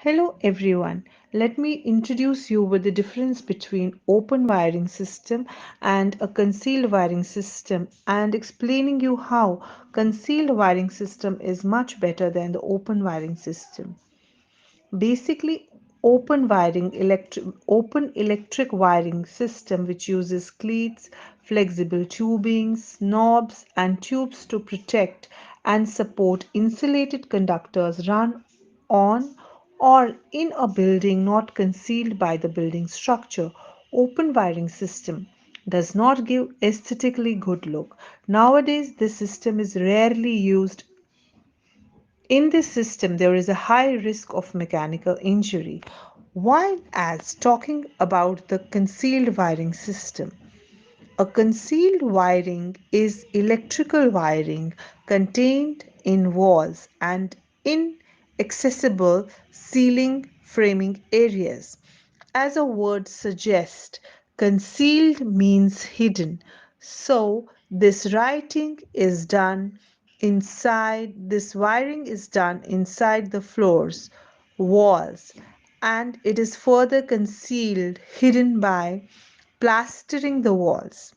Hello everyone. Let me introduce you with the difference between open wiring system and a concealed wiring system and explaining you how concealed wiring system is much better than the open wiring system. Basically, open electric wiring system which uses cleats, flexible tubings, knobs and tubes to protect and support insulated conductors run on or in a building not concealed by the building structure. Open wiring system does not give aesthetically good look. Nowadays, this system is rarely used. In this system, there is a high risk of mechanical injury. While as talking about the concealed wiring system, a concealed wiring is electrical wiring contained in walls and inaccessible ceiling framing areas. As a word suggests, concealed means hidden. So this wiring is done inside the floors, walls, and it is further concealed, hidden by plastering the walls.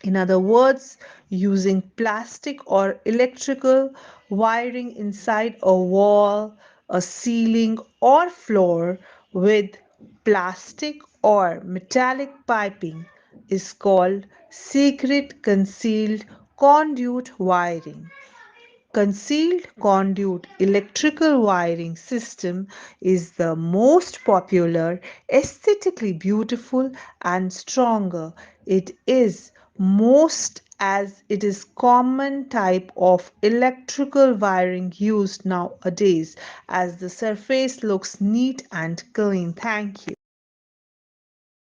In other words, using plastic or electrical wiring inside a wall, a ceiling, or floor with plastic or metallic piping is called secret concealed conduit wiring. Concealed conduit electrical wiring system is the most popular, aesthetically beautiful and stronger. It is most as it is common type of electrical wiring used nowadays as the surface looks neat and clean. Thank you.